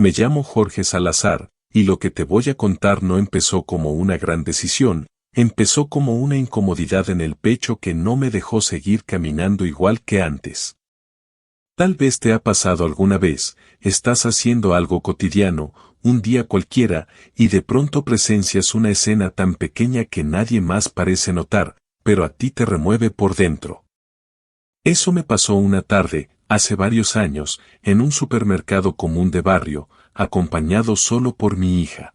Me llamo Jorge Salazar, y lo que te voy a contar no empezó como una gran decisión, empezó como una incomodidad en el pecho que no me dejó seguir caminando igual que antes. Tal vez te ha pasado alguna vez, estás haciendo algo cotidiano, un día cualquiera, y de pronto presencias una escena tan pequeña que nadie más parece notar, pero a ti te remueve por dentro. Eso me pasó una tarde, hace varios años, en un supermercado común de barrio, acompañado solo por mi hija.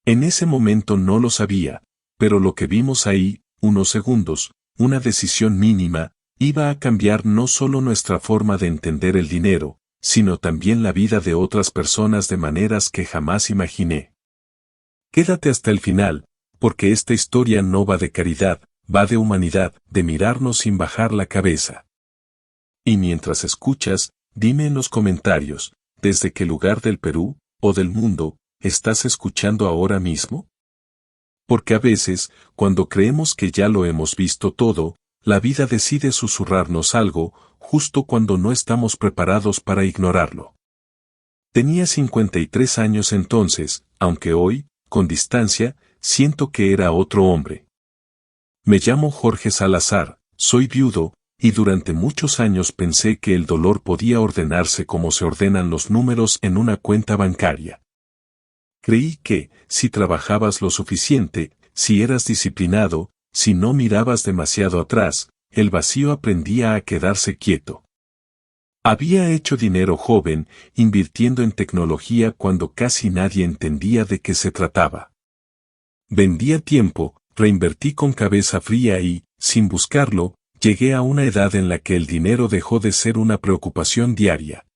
En ese momento no lo sabía, pero lo que vimos ahí, unos segundos, una decisión mínima, iba a cambiar no solo nuestra forma de entender el dinero, sino también la vida de otras personas de maneras que jamás imaginé. Quédate hasta el final, porque esta historia no va de caridad, va de humanidad, de mirarnos sin bajar la cabeza. Y mientras escuchas, dime en los comentarios, ¿desde qué lugar del Perú, o del mundo, estás escuchando ahora mismo? Porque a veces, cuando creemos que ya lo hemos visto todo, la vida decide susurrarnos algo, justo cuando no estamos preparados para ignorarlo. Tenía 53 años entonces, aunque hoy, con distancia, siento que era otro hombre. Me llamo Jorge Salazar, soy viudo, y durante muchos años pensé que el dolor podía ordenarse como se ordenan los números en una cuenta bancaria. Creí que, si trabajabas lo suficiente, si eras disciplinado, si no mirabas demasiado atrás, el vacío aprendía a quedarse quieto. Había hecho dinero joven, invirtiendo en tecnología cuando casi nadie entendía de qué se trataba. Vendía tiempo, reinvertí con cabeza fría y, sin buscarlo, llegué a una edad en la que el dinero dejó de ser una preocupación diaria.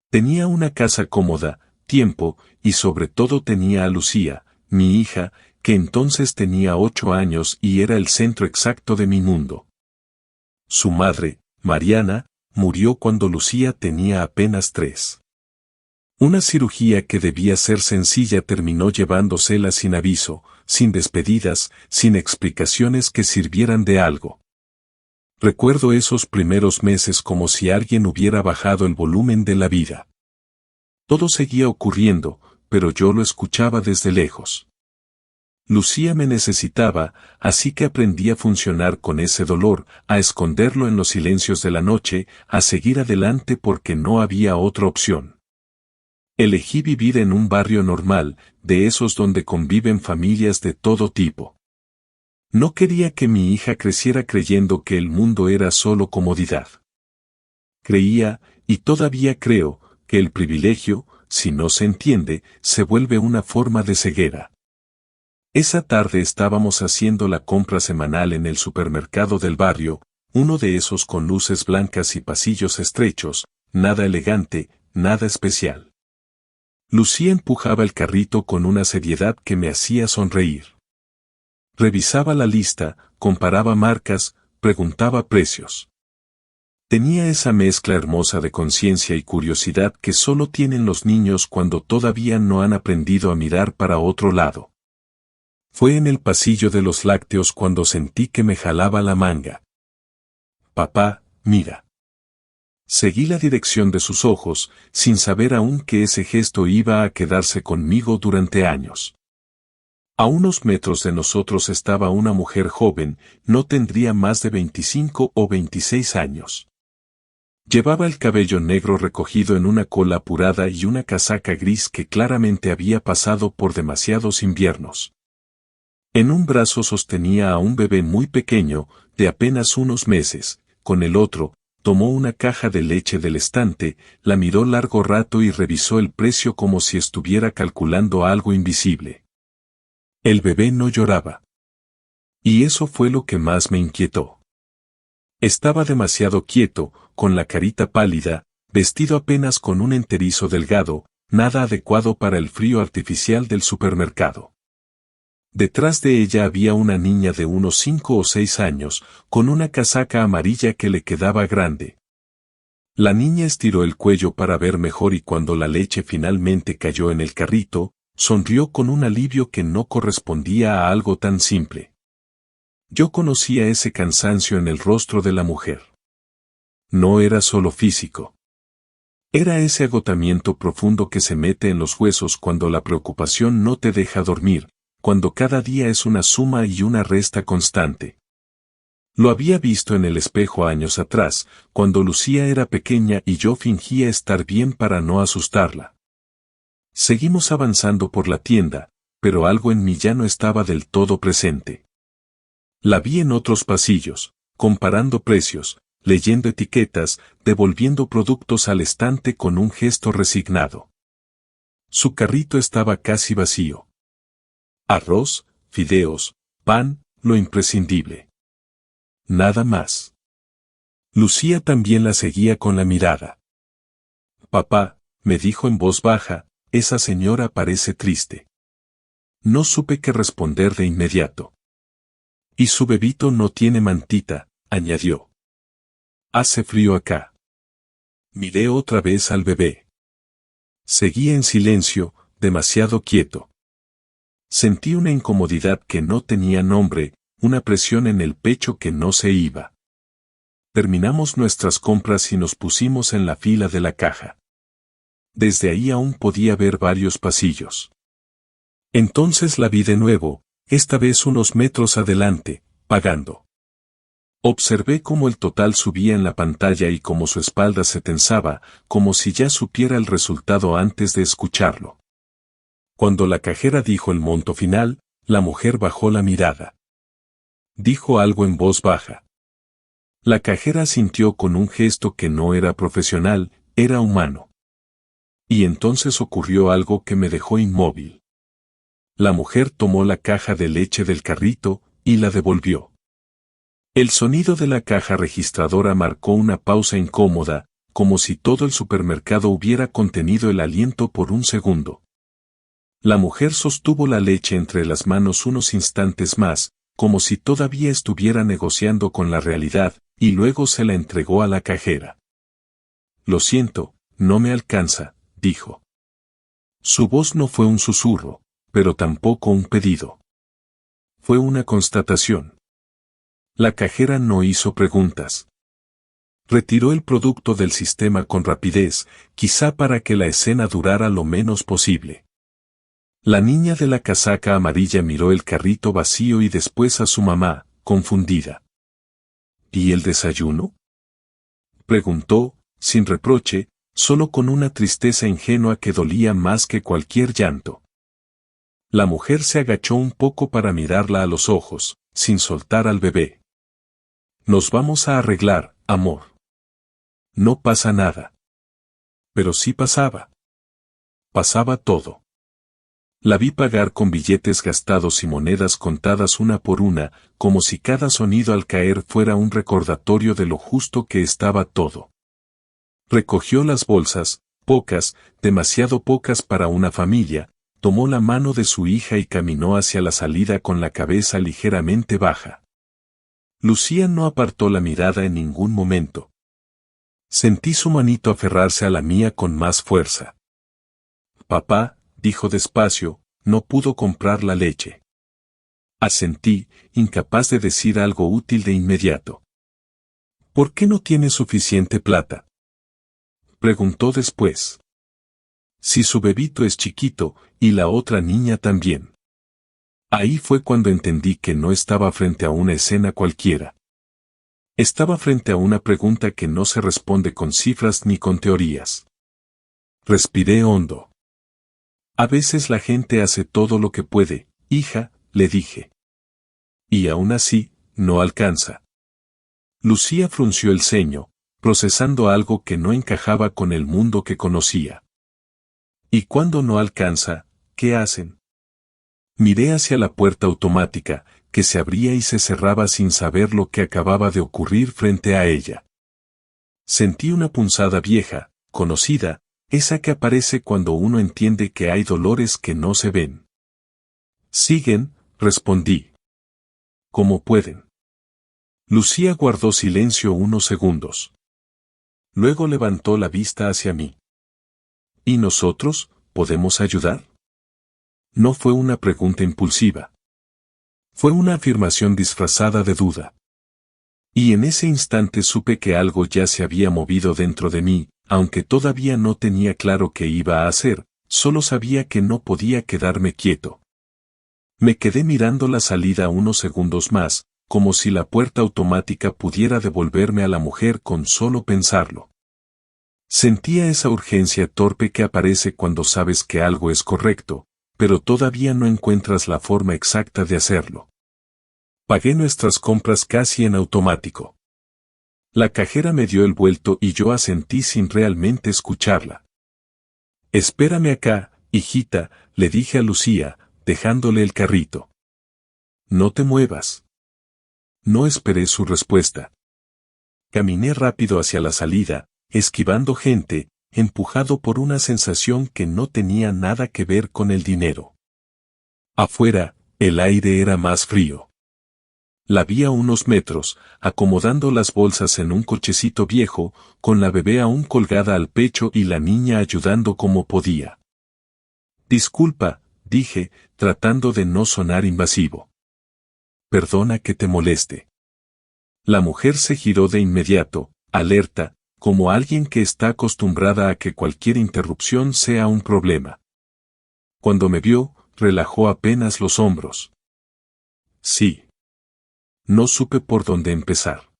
Tenía una casa cómoda, tiempo, y sobre todo tenía a Lucía, mi hija, que entonces tenía 8 años y era el centro exacto de mi mundo. Su madre, Mariana, murió cuando Lucía tenía apenas 3. Una cirugía que debía ser sencilla terminó llevándosela sin aviso, sin despedidas, sin explicaciones que sirvieran de algo. Recuerdo esos primeros meses como si alguien hubiera bajado el volumen de la vida. Todo seguía ocurriendo, pero yo lo escuchaba desde lejos. Lucía me necesitaba, así que aprendí a funcionar con ese dolor, a esconderlo en los silencios de la noche, a seguir adelante porque no había otra opción. Elegí vivir en un barrio normal, de esos donde conviven familias de todo tipo. No quería que mi hija creciera creyendo que el mundo era solo comodidad. Creía, y todavía creo, que el privilegio, si no se entiende, se vuelve una forma de ceguera. Esa tarde estábamos haciendo la compra semanal en el supermercado del barrio, uno de esos con luces blancas y pasillos estrechos, nada elegante, nada especial. Lucía empujaba el carrito con una seriedad que me hacía sonreír. Revisaba la lista, comparaba marcas, preguntaba precios. Tenía esa mezcla hermosa de conciencia y curiosidad que solo tienen los niños cuando todavía no han aprendido a mirar para otro lado. Fue en el pasillo de los lácteos cuando sentí que me jalaba la manga. Papá, mira. Seguí la dirección de sus ojos, sin saber aún que ese gesto iba a quedarse conmigo durante años. A unos metros de nosotros estaba una mujer joven, no tendría más de 25 o 26 años. Llevaba el cabello negro recogido en una cola apurada y una casaca gris que claramente había pasado por demasiados inviernos. En un brazo sostenía a un bebé muy pequeño, de apenas unos meses, con el otro, tomó una caja de leche del estante, la miró largo rato y revisó el precio como si estuviera calculando algo invisible. El bebé no lloraba. Y eso fue lo que más me inquietó. Estaba demasiado quieto, con la carita pálida, vestido apenas con un enterizo delgado, nada adecuado para el frío artificial del supermercado. Detrás de ella había una niña de unos 5 o 6 años, con una casaca amarilla que le quedaba grande. La niña estiró el cuello para ver mejor y cuando la leche finalmente cayó en el carrito, sonrió con un alivio que no correspondía a algo tan simple. Yo conocía ese cansancio en el rostro de la mujer. No era solo físico. Era ese agotamiento profundo que se mete en los huesos cuando la preocupación no te deja dormir, cuando cada día es una suma y una resta constante. Lo había visto en el espejo años atrás, cuando Lucía era pequeña y yo fingía estar bien para no asustarla. Seguimos avanzando por la tienda, pero algo en mí ya no estaba del todo presente. La vi en otros pasillos, comparando precios, leyendo etiquetas, devolviendo productos al estante con un gesto resignado. Su carrito estaba casi vacío. Arroz, fideos, pan, lo imprescindible. Nada más. Lucía también la seguía con la mirada. Papá, me dijo en voz baja, esa señora parece triste. No supe qué responder de inmediato. Y su bebito no tiene mantita, añadió. Hace frío acá. Miré otra vez al bebé. Seguía en silencio, demasiado quieto. Sentí una incomodidad que no tenía nombre, una presión en el pecho que no se iba. Terminamos nuestras compras y nos pusimos en la fila de la caja. Desde ahí aún podía ver varios pasillos. Entonces la vi de nuevo, esta vez unos metros adelante, pagando. Observé cómo el total subía en la pantalla y cómo su espalda se tensaba, como si ya supiera el resultado antes de escucharlo. Cuando la cajera dijo el monto final, la mujer bajó la mirada. Dijo algo en voz baja. La cajera asintió con un gesto que no era profesional, era humano. Y entonces ocurrió algo que me dejó inmóvil. La mujer tomó la caja de leche del carrito y la devolvió. El sonido de la caja registradora marcó una pausa incómoda, como si todo el supermercado hubiera contenido el aliento por un segundo. La mujer sostuvo la leche entre las manos unos instantes más, como si todavía estuviera negociando con la realidad, y luego se la entregó a la cajera. Lo siento, no me alcanza, dijo. Su voz no fue un susurro, pero tampoco un pedido. Fue una constatación. La cajera no hizo preguntas. Retiró el producto del sistema con rapidez, quizá para que la escena durara lo menos posible. La niña de la casaca amarilla miró el carrito vacío y después a su mamá, confundida. ¿Y el desayuno?, preguntó, sin reproche, solo con una tristeza ingenua que dolía más que cualquier llanto. La mujer se agachó un poco para mirarla a los ojos, sin soltar al bebé. Nos vamos a arreglar, amor. No pasa nada. Pero sí pasaba. Pasaba todo. La vi pagar con billetes gastados y monedas contadas una por una, como si cada sonido al caer fuera un recordatorio de lo justo que estaba todo. Recogió las bolsas, pocas, demasiado pocas para una familia, tomó la mano de su hija y caminó hacia la salida con la cabeza ligeramente baja. Lucía no apartó la mirada en ningún momento. Sentí su manito aferrarse a la mía con más fuerza. Papá, dijo despacio, no pudo comprar la leche. Asentí, incapaz de decir algo útil de inmediato. ¿Por qué no tiene suficiente plata?, preguntó después. Si su bebito es chiquito, y la otra niña también. Ahí fue cuando entendí que no estaba frente a una escena cualquiera. Estaba frente a una pregunta que no se responde con cifras ni con teorías. Respiré hondo. A veces la gente hace todo lo que puede, hija, le dije. Y aún así, no alcanza. Lucía frunció el ceño, procesando algo que no encajaba con el mundo que conocía. ¿Y cuando no alcanza, qué hacen? Miré hacia la puerta automática, que se abría y se cerraba sin saber lo que acababa de ocurrir frente a ella. Sentí una punzada vieja, conocida, esa que aparece cuando uno entiende que hay dolores que no se ven. Siguen, respondí. ¿Cómo pueden? Lucía guardó silencio unos segundos. Luego levantó la vista hacia mí. ¿Y nosotros, podemos ayudar? No fue una pregunta impulsiva. Fue una afirmación disfrazada de duda. Y en ese instante supe que algo ya se había movido dentro de mí, aunque todavía no tenía claro qué iba a hacer, solo sabía que no podía quedarme quieto. Me quedé mirando la salida unos segundos más, como si la puerta automática pudiera devolverme a la mujer con solo pensarlo. Sentía esa urgencia torpe que aparece cuando sabes que algo es correcto, pero todavía no encuentras la forma exacta de hacerlo. Pagué nuestras compras casi en automático. La cajera me dio el vuelto y yo asentí sin realmente escucharla. Espérame acá, hijita, le dije a Lucía, dejándole el carrito. No te muevas. No esperé su respuesta. Caminé rápido hacia la salida, esquivando gente, empujado por una sensación que no tenía nada que ver con el dinero. Afuera, el aire era más frío. La vi a unos metros, acomodando las bolsas en un cochecito viejo, con la bebé aún colgada al pecho y la niña ayudando como podía. Disculpa, dije, tratando de no sonar invasivo. Perdona que te moleste. La mujer se giró de inmediato, alerta, como alguien que está acostumbrada a que cualquier interrupción sea un problema. Cuando me vio, relajó apenas los hombros. Sí. No supe por dónde empezar.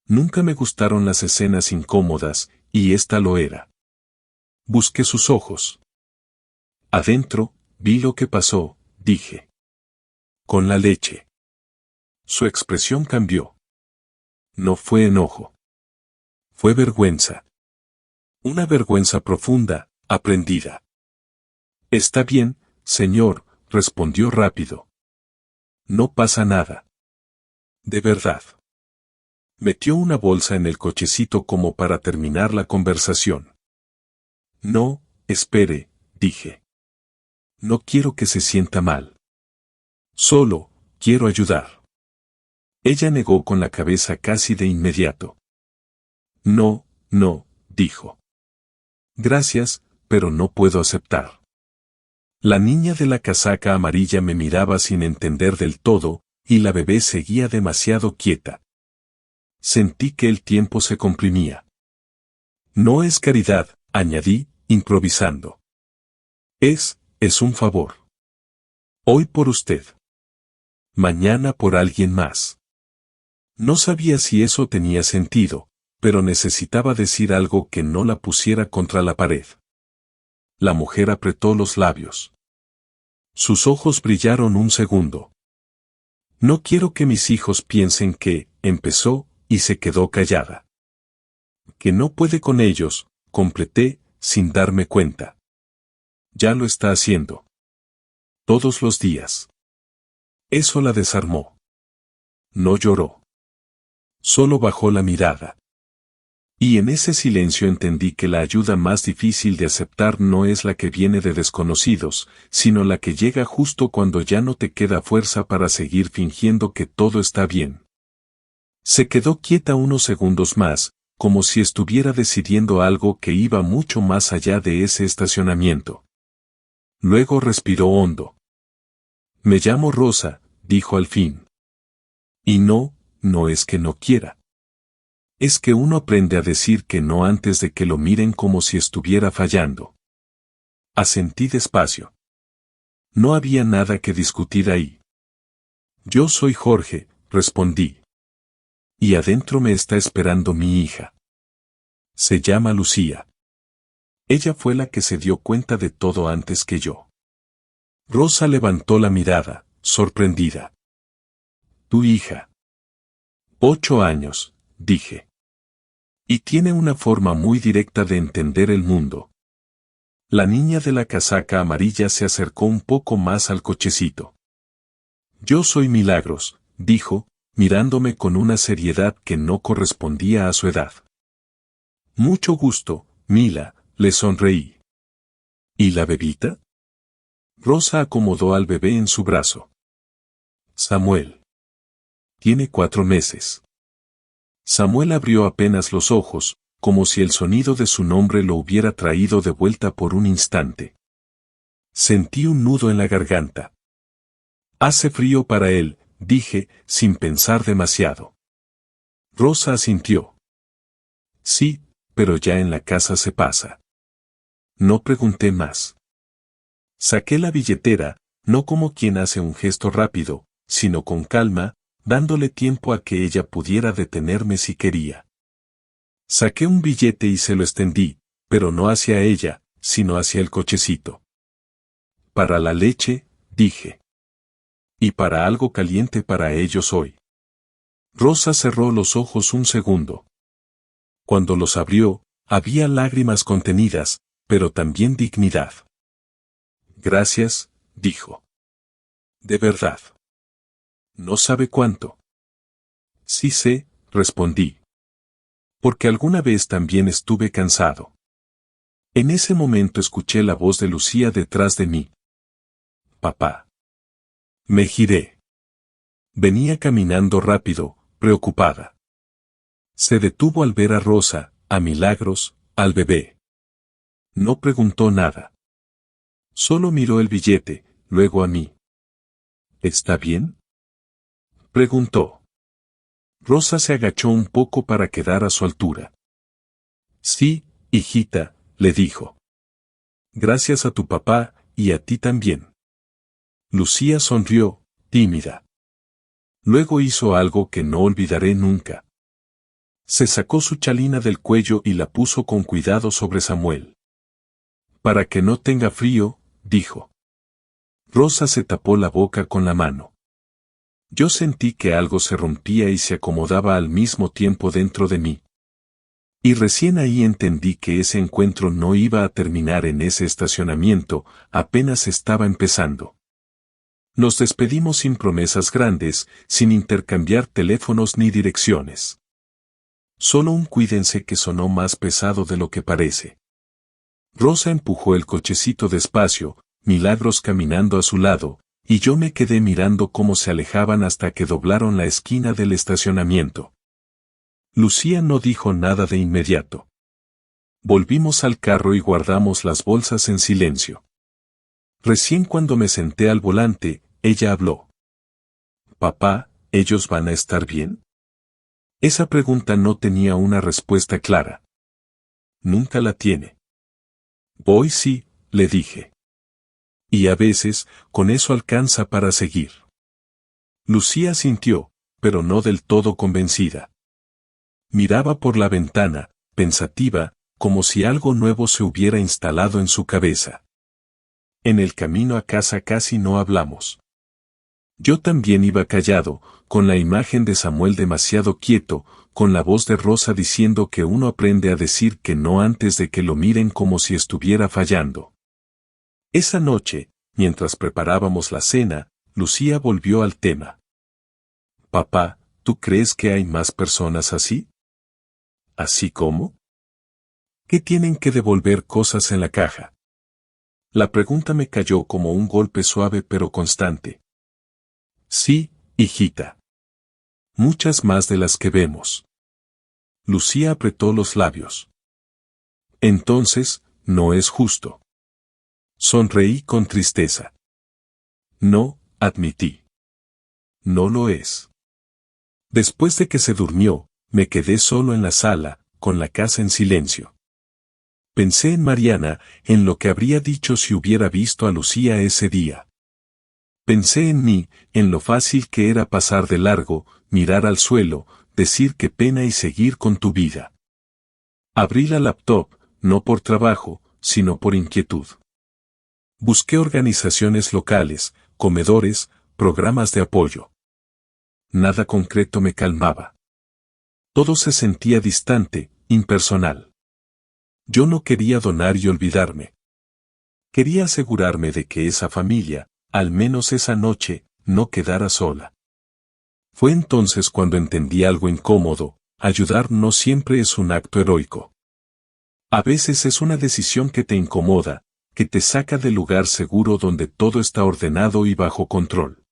Nunca me gustaron las escenas incómodas, y esta lo era. Busqué sus ojos. Adentro, vi lo que pasó, dije. Con la leche. Su expresión cambió. No fue enojo. Fue vergüenza. Una vergüenza profunda, aprendida. Está bien, señor, respondió rápido. No pasa nada. De verdad. Metió una bolsa en el cochecito como para terminar la conversación. No, espere, dije. No quiero que se sienta mal. Solo, quiero ayudar. Ella negó con la cabeza casi de inmediato. No, no, dijo. Gracias, pero no puedo aceptar. La niña de la casaca amarilla me miraba sin entender del todo, y la bebé seguía demasiado quieta. Sentí que el tiempo se comprimía. No es caridad, añadí, improvisando. Es un favor. Hoy por usted. Mañana por alguien más. No sabía si eso tenía sentido, pero necesitaba decir algo que no la pusiera contra la pared. La mujer apretó los labios. Sus ojos brillaron un segundo. No quiero que mis hijos piensen que, empezó, y se quedó callada. Que no puede con ellos, completé, sin darme cuenta. Ya lo está haciendo. Todos los días. Eso la desarmó. No lloró. Solo bajó la mirada. Y en ese silencio entendí que la ayuda más difícil de aceptar no es la que viene de desconocidos, sino la que llega justo cuando ya no te queda fuerza para seguir fingiendo que todo está bien. Se quedó quieta unos segundos más, como si estuviera decidiendo algo que iba mucho más allá de ese estacionamiento. Luego respiró hondo. Me llamo Rosa, dijo al fin. Y no, no es que no quiera. Es que uno aprende a decir que no antes de que lo miren como si estuviera fallando. Asentí despacio. No había nada que discutir ahí. Yo soy Jorge, respondí. Y adentro me está esperando mi hija. Se llama Lucía. Ella fue la que se dio cuenta de todo antes que yo. Rosa levantó la mirada, sorprendida. Tu hija. 8 años, dije. Y tiene una forma muy directa de entender el mundo. La niña de la casaca amarilla se acercó un poco más al cochecito. Yo soy Milagros, dijo, mirándome con una seriedad que no correspondía a su edad. Mucho gusto, Mila, le sonreí. ¿Y la bebita? Rosa acomodó al bebé en su brazo. Samuel. Tiene 4 meses. Samuel abrió apenas los ojos, como si el sonido de su nombre lo hubiera traído de vuelta por un instante. Sentí un nudo en la garganta. Hace frío para él, dije, sin pensar demasiado. Rosa asintió. Sí, pero ya en la casa se pasa. No pregunté más. Saqué la billetera, no como quien hace un gesto rápido, sino con calma, dándole tiempo a que ella pudiera detenerme si quería. Saqué un billete y se lo extendí, pero no hacia ella, sino hacia el cochecito. Para la leche, dije. Y para algo caliente para ellos hoy. Rosa cerró los ojos un segundo. Cuando los abrió, había lágrimas contenidas, pero también dignidad. Gracias, dijo. De verdad. No sabe cuánto. Sí sé, respondí. Porque alguna vez también estuve cansado. En ese momento escuché la voz de Lucía detrás de mí. Papá. Me giré. Venía caminando rápido, preocupada. Se detuvo al ver a Rosa, a Milagros, al bebé. No preguntó nada. Solo miró el billete, luego a mí. ¿Está bien?, preguntó. Rosa se agachó un poco para quedar a su altura. Sí, hijita, le dijo. Gracias a tu papá, y a ti también. Lucía sonrió, tímida. Luego hizo algo que no olvidaré nunca. Se sacó su chalina del cuello y la puso con cuidado sobre Samuel. Para que no tenga frío, dijo. Rosa se tapó la boca con la mano. Yo sentí que algo se rompía y se acomodaba al mismo tiempo dentro de mí. Y recién ahí entendí que ese encuentro no iba a terminar en ese estacionamiento, apenas estaba empezando. Nos despedimos sin promesas grandes, sin intercambiar teléfonos ni direcciones. Solo un cuídense que sonó más pesado de lo que parece. Rosa empujó el cochecito despacio, Milagros caminando a su lado, y yo me quedé mirando cómo se alejaban hasta que doblaron la esquina del estacionamiento. Lucía no dijo nada de inmediato. Volvimos al carro y guardamos las bolsas en silencio. Recién cuando me senté al volante, ella habló. Papá, ¿ellos van a estar bien? Esa pregunta no tenía una respuesta clara. Nunca la tiene. Voy sí, le dije. Y a veces, con eso alcanza para seguir. Lucía sintió, pero no del todo convencida. Miraba por la ventana, pensativa, como si algo nuevo se hubiera instalado en su cabeza. En el camino a casa casi no hablamos. Yo también iba callado, con la imagen de Samuel demasiado quieto, con la voz de Rosa diciendo que uno aprende a decir que no antes de que lo miren como si estuviera fallando. Esa noche, mientras preparábamos la cena, Lucía volvió al tema. Papá, ¿tú crees que hay más personas así? ¿Así cómo? ¿Qué tienen que devolver cosas en la caja? La pregunta me cayó como un golpe suave pero constante. Sí, hijita. Muchas más de las que vemos. Lucía apretó los labios. Entonces, no es justo. Sonreí con tristeza. No, admití. No lo es. Después de que se durmió, me quedé solo en la sala, con la casa en silencio. Pensé en Mariana, en lo que habría dicho si hubiera visto a Lucía ese día. Pensé en mí, en lo fácil que era pasar de largo, mirar al suelo, decir qué pena y seguir con tu vida. Abrí la laptop, no por trabajo, sino por inquietud. Busqué organizaciones locales, comedores, programas de apoyo. Nada concreto me calmaba. Todo se sentía distante, impersonal. Yo no quería donar y olvidarme. Quería asegurarme de que esa familia, al menos esa noche, no quedara sola. Fue entonces cuando entendí algo incómodo: ayudar no siempre es un acto heroico. A veces es una decisión que te incomoda, que te saca del lugar seguro donde todo está ordenado y bajo control.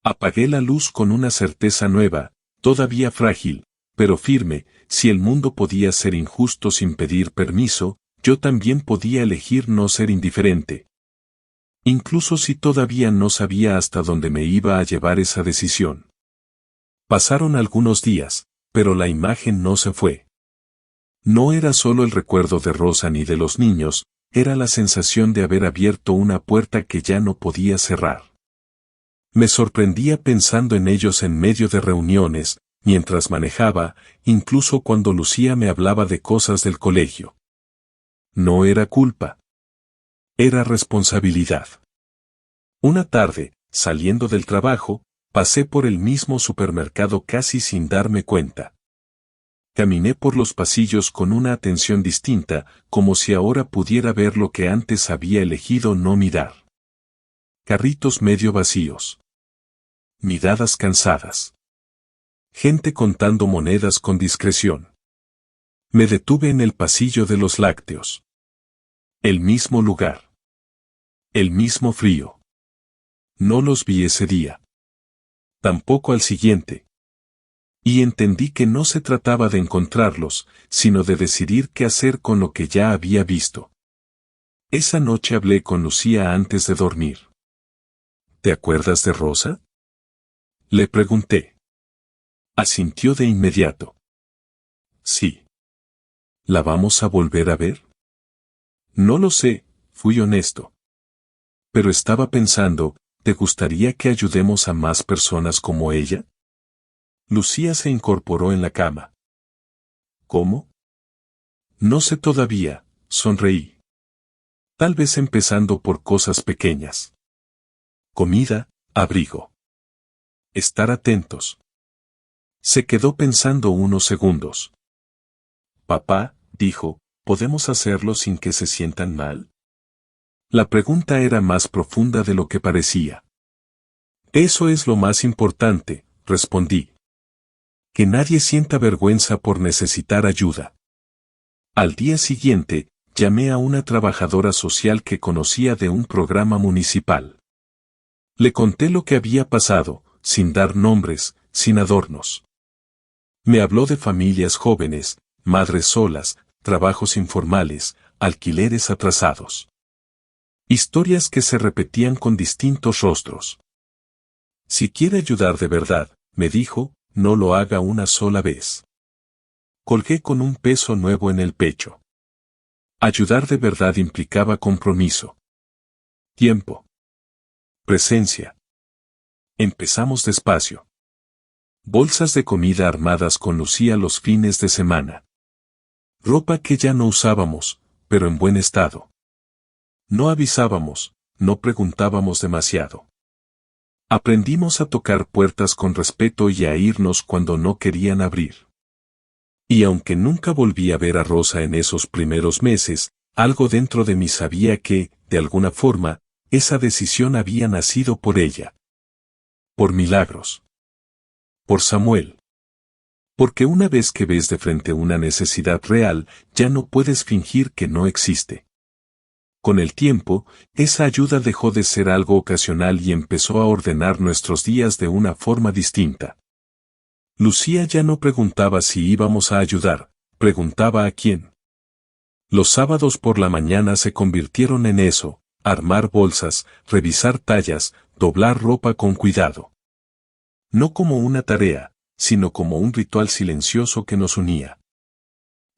Apagué la luz con una certeza nueva, todavía frágil, pero firme: si el mundo podía ser injusto sin pedir permiso, yo también podía elegir no ser indiferente. Incluso si todavía no sabía hasta dónde me iba a llevar esa decisión. Pasaron algunos días, pero la imagen no se fue. No era solo el recuerdo de Rosa ni de los niños, era la sensación de haber abierto una puerta que ya no podía cerrar. Me sorprendía pensando en ellos en medio de reuniones, mientras manejaba, incluso cuando Lucía me hablaba de cosas del colegio. No era culpa. Era responsabilidad. Una tarde, saliendo del trabajo, pasé por el mismo supermercado casi sin darme cuenta. Caminé por los pasillos con una atención distinta, como si ahora pudiera ver lo que antes había elegido no mirar. Carritos medio vacíos. Miradas cansadas. Gente contando monedas con discreción. Me detuve en el pasillo de los lácteos. El mismo lugar. El mismo frío. No los vi ese día. Tampoco al siguiente. Y entendí que no se trataba de encontrarlos, sino de decidir qué hacer con lo que ya había visto. Esa noche hablé con Lucía antes de dormir. ¿Te acuerdas de Rosa? Le pregunté. Asintió de inmediato. Sí. ¿La vamos a volver a ver? No lo sé, fui honesto. Pero estaba pensando, ¿te gustaría que ayudemos a más personas como ella? Lucía se incorporó en la cama. ¿Cómo? No sé todavía, sonreí. Tal vez empezando por cosas pequeñas. Comida, abrigo. Estar atentos. Se quedó pensando unos segundos. Papá, dijo, ¿podemos hacerlo sin que se sientan mal? La pregunta era más profunda de lo que parecía. Eso es lo más importante, respondí. Que nadie sienta vergüenza por necesitar ayuda. Al día siguiente, llamé a una trabajadora social que conocía de un programa municipal. Le conté lo que había pasado, sin dar nombres, sin adornos. Me habló de familias jóvenes, madres solas, trabajos informales, alquileres atrasados. Historias que se repetían con distintos rostros. Si quiere ayudar de verdad, me dijo, no lo haga una sola vez. Colgué con un peso nuevo en el pecho. Ayudar de verdad implicaba compromiso. Tiempo. Presencia. Empezamos despacio. Bolsas de comida armadas con Lucía los fines de semana. Ropa que ya no usábamos, pero en buen estado. No avisábamos, no preguntábamos demasiado. Aprendimos a tocar puertas con respeto y a irnos cuando no querían abrir. Y aunque nunca volví a ver a Rosa en esos primeros meses, algo dentro de mí sabía que, de alguna forma, esa decisión había nacido por ella. Por Milagros. Por Samuel. Porque una vez que ves de frente una necesidad real, ya no puedes fingir que no existe. Con el tiempo, esa ayuda dejó de ser algo ocasional y empezó a ordenar nuestros días de una forma distinta. Lucía ya no preguntaba si íbamos a ayudar, preguntaba a quién. Los sábados por la mañana se convirtieron en eso, armar bolsas, revisar tallas, doblar ropa con cuidado. No como una tarea, sino como un ritual silencioso que nos unía.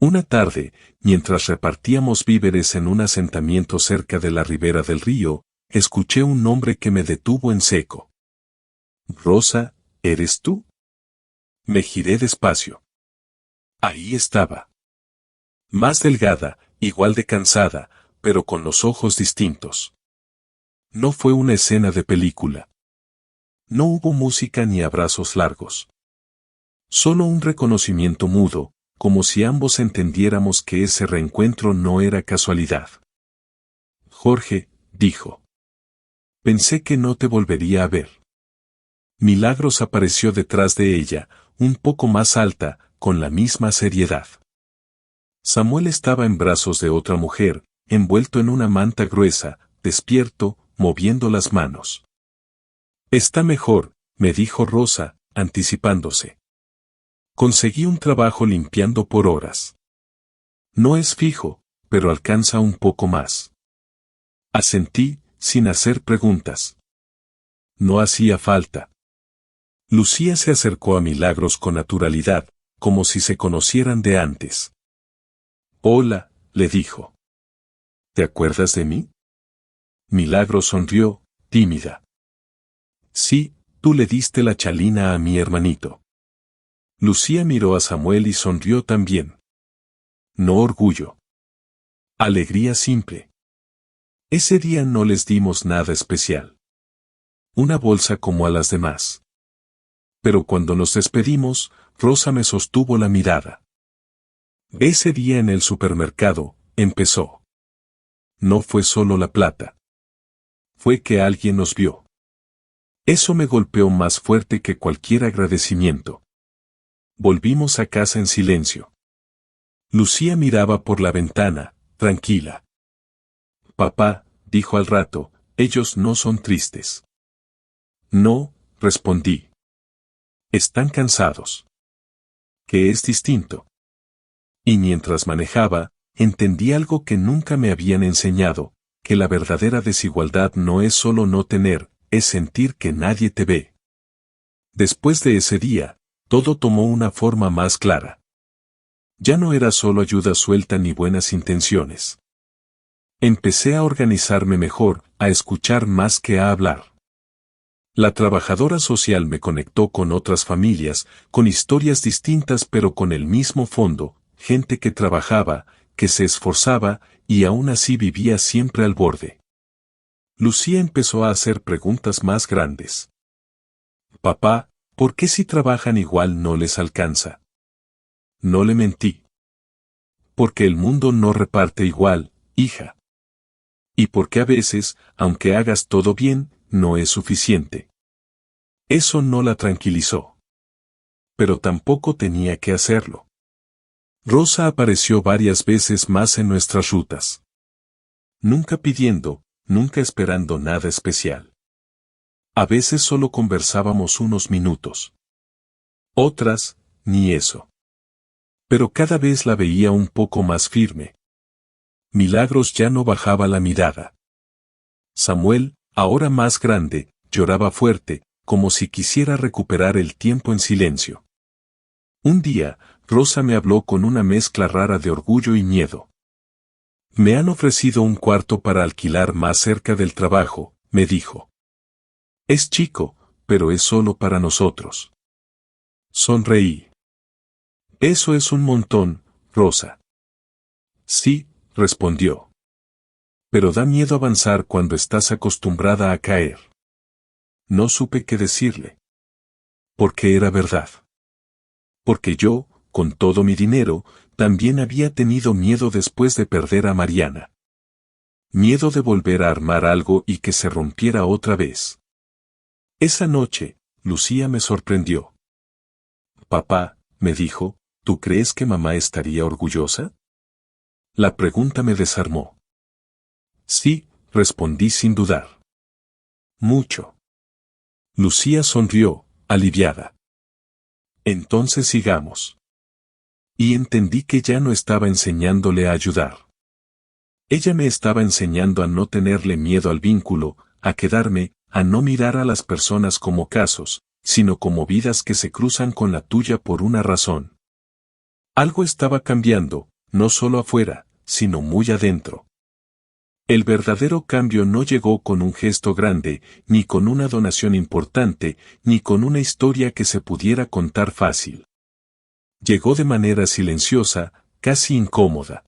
Una tarde, mientras repartíamos víveres en un asentamiento cerca de la ribera del río, escuché un nombre que me detuvo en seco. Rosa, ¿eres tú? Me giré despacio. Ahí estaba. Más delgada, igual de cansada, pero con los ojos distintos. No fue una escena de película. No hubo música ni abrazos largos. Solo un reconocimiento mudo, como si ambos entendiéramos que ese reencuentro no era casualidad. Jorge, dijo. Pensé que no te volvería a ver. Milagros apareció detrás de ella, un poco más alta, con la misma seriedad. Samuel estaba en brazos de otra mujer, envuelto en una manta gruesa, despierto, moviendo las manos. Está mejor, me dijo Rosa, anticipándose. Conseguí un trabajo limpiando por horas. No es fijo, pero alcanza un poco más. Asentí, sin hacer preguntas. No hacía falta. Lucía se acercó a Milagros con naturalidad, como si se conocieran de antes. Hola, le dijo. ¿Te acuerdas de mí? Milagros sonrió, tímida. Sí, tú le diste la chalina a mi hermanito. Lucía miró a Samuel y sonrió también. No orgullo. Alegría simple. Ese día no les dimos nada especial. Una bolsa como a las demás. Pero cuando nos despedimos, Rosa me sostuvo la mirada. Ese día en el supermercado, empezó. No fue solo la plata. Fue que alguien nos vio. Eso me golpeó más fuerte que cualquier agradecimiento. Volvimos a casa en silencio. Lucía miraba por la ventana, tranquila. Papá, dijo al rato, ellos no son tristes. No, respondí. Están cansados. Que es distinto. Y mientras manejaba, entendí algo que nunca me habían enseñado, que la verdadera desigualdad no es solo no tener, es sentir que nadie te ve. Después de ese día, todo tomó una forma más clara. Ya no era solo ayuda suelta ni buenas intenciones. Empecé a organizarme mejor, a escuchar más que a hablar. La trabajadora social me conectó con otras familias, con historias distintas pero con el mismo fondo, gente que trabajaba, que se esforzaba, y aún así vivía siempre al borde. Lucía empezó a hacer preguntas más grandes. Papá, ¿por qué si trabajan igual no les alcanza? No le mentí. Porque el mundo no reparte igual, hija. Y porque a veces, aunque hagas todo bien, no es suficiente. Eso no la tranquilizó. Pero tampoco tenía que hacerlo. Rosa apareció varias veces más en nuestras rutas. Nunca pidiendo, nunca esperando nada especial. A veces solo conversábamos unos minutos. Otras, ni eso. Pero cada vez la veía un poco más firme. Milagros ya no bajaba la mirada. Samuel, ahora más grande, lloraba fuerte, como si quisiera recuperar el tiempo en silencio. Un día, Rosa me habló con una mezcla rara de orgullo y miedo. Me han ofrecido un cuarto para alquilar más cerca del trabajo, me dijo. Es chico, pero es solo para nosotros. Sonreí. Eso es un montón, Rosa. Sí, respondió. Pero da miedo avanzar cuando estás acostumbrada a caer. No supe qué decirle. Porque era verdad. Porque yo, con todo mi dinero, también había tenido miedo después de perder a Mariana. Miedo de volver a armar algo y que se rompiera otra vez. Esa noche, Lucía me sorprendió. Papá, me dijo, ¿tú crees que mamá estaría orgullosa? La pregunta me desarmó. Sí, respondí sin dudar. Mucho. Lucía sonrió, aliviada. Entonces sigamos. Y entendí que ya no estaba enseñándole a ayudar. Ella me estaba enseñando a no tenerle miedo al vínculo, a quedarme, a no mirar a las personas como casos, sino como vidas que se cruzan con la tuya por una razón. Algo estaba cambiando, no solo afuera, sino muy adentro. El verdadero cambio no llegó con un gesto grande, ni con una donación importante, ni con una historia que se pudiera contar fácil. Llegó de manera silenciosa, casi incómoda.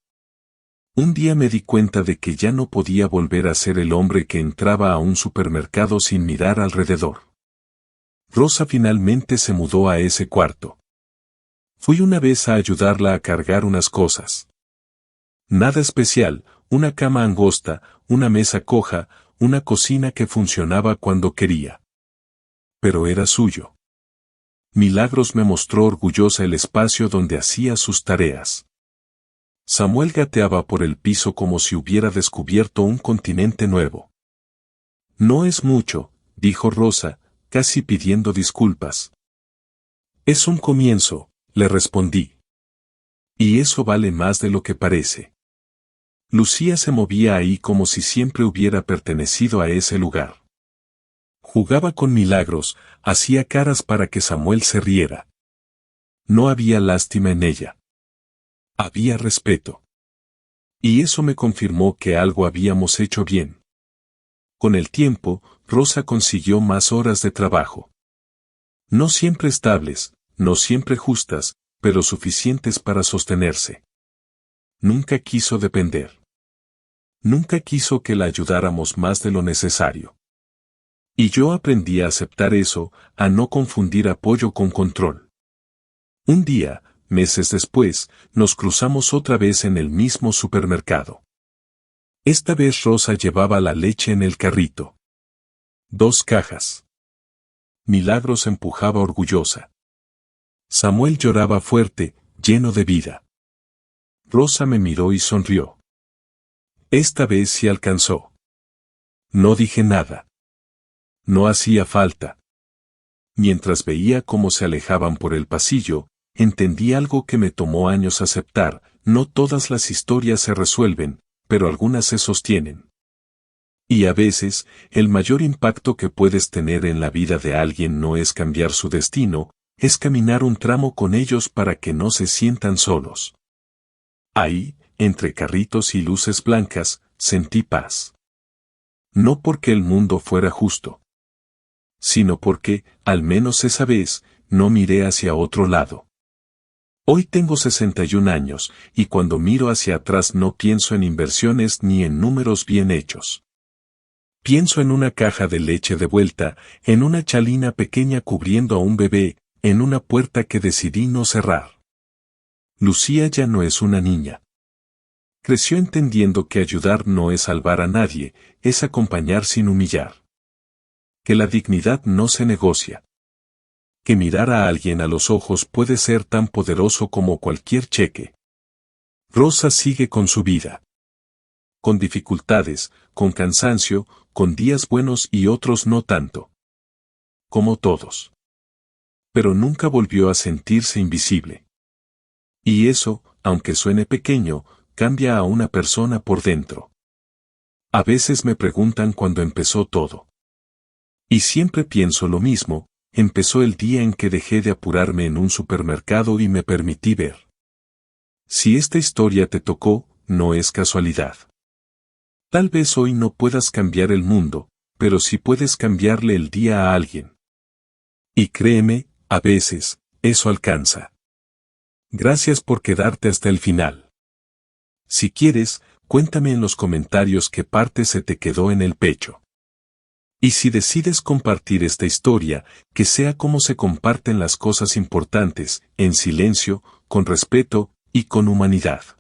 Un día me di cuenta de que ya no podía volver a ser el hombre que entraba a un supermercado sin mirar alrededor. Rosa finalmente se mudó a ese cuarto. Fui una vez a ayudarla a cargar unas cosas. Nada especial, una cama angosta, una mesa coja, una cocina que funcionaba cuando quería. Pero era suyo. Milagros me mostró orgullosa el espacio donde hacía sus tareas. Samuel gateaba por el piso como si hubiera descubierto un continente nuevo. No es mucho, dijo Rosa, casi pidiendo disculpas. Es un comienzo, le respondí. Y eso vale más de lo que parece. Lucía se movía ahí como si siempre hubiera pertenecido a ese lugar. Jugaba con Milagros, hacía caras para que Samuel se riera. No había lástima en ella. Había respeto. Y eso me confirmó que algo habíamos hecho bien. Con el tiempo, Rosa consiguió más horas de trabajo. No siempre estables, no siempre justas, pero suficientes para sostenerse. Nunca quiso depender. Nunca quiso que la ayudáramos más de lo necesario. Y yo aprendí a aceptar eso, a no confundir apoyo con control. Un día, meses después, nos cruzamos otra vez en el mismo supermercado. Esta vez Rosa llevaba la leche en el carrito. 2 cajas. Milagros empujaba orgullosa. Samuel lloraba fuerte, lleno de vida. Rosa me miró y sonrió. Esta vez sí alcanzó. No dije nada. No hacía falta. Mientras veía cómo se alejaban por el pasillo, entendí algo que me tomó años aceptar: no todas las historias se resuelven, pero algunas se sostienen. Y a veces, el mayor impacto que puedes tener en la vida de alguien no es cambiar su destino, es caminar un tramo con ellos para que no se sientan solos. Ahí, entre carritos y luces blancas, sentí paz. No porque el mundo fuera justo, sino porque, al menos esa vez, no miré hacia otro lado. Hoy tengo 61 años, y cuando miro hacia atrás no pienso en inversiones ni en números bien hechos. Pienso en una caja de leche de vuelta, en una chalina pequeña cubriendo a un bebé, en una puerta que decidí no cerrar. Lucía ya no es una niña. Creció entendiendo que ayudar no es salvar a nadie, es acompañar sin humillar. Que la dignidad no se negocia. Que mirar a alguien a los ojos puede ser tan poderoso como cualquier cheque. Rosa sigue con su vida. Con dificultades, con cansancio, con días buenos y otros no tanto. Como todos. Pero nunca volvió a sentirse invisible. Y eso, aunque suene pequeño, cambia a una persona por dentro. A veces me preguntan cuándo empezó todo. Y siempre pienso lo mismo: empezó el día en que dejé de apurarme en un supermercado y me permití ver. Si esta historia te tocó, no es casualidad. Tal vez hoy no puedas cambiar el mundo, pero sí puedes cambiarle el día a alguien. Y créeme, a veces, eso alcanza. Gracias por quedarte hasta el final. Si quieres, cuéntame en los comentarios qué parte se te quedó en el pecho. Y si decides compartir esta historia, que sea como se comparten las cosas importantes, en silencio, con respeto y con humanidad.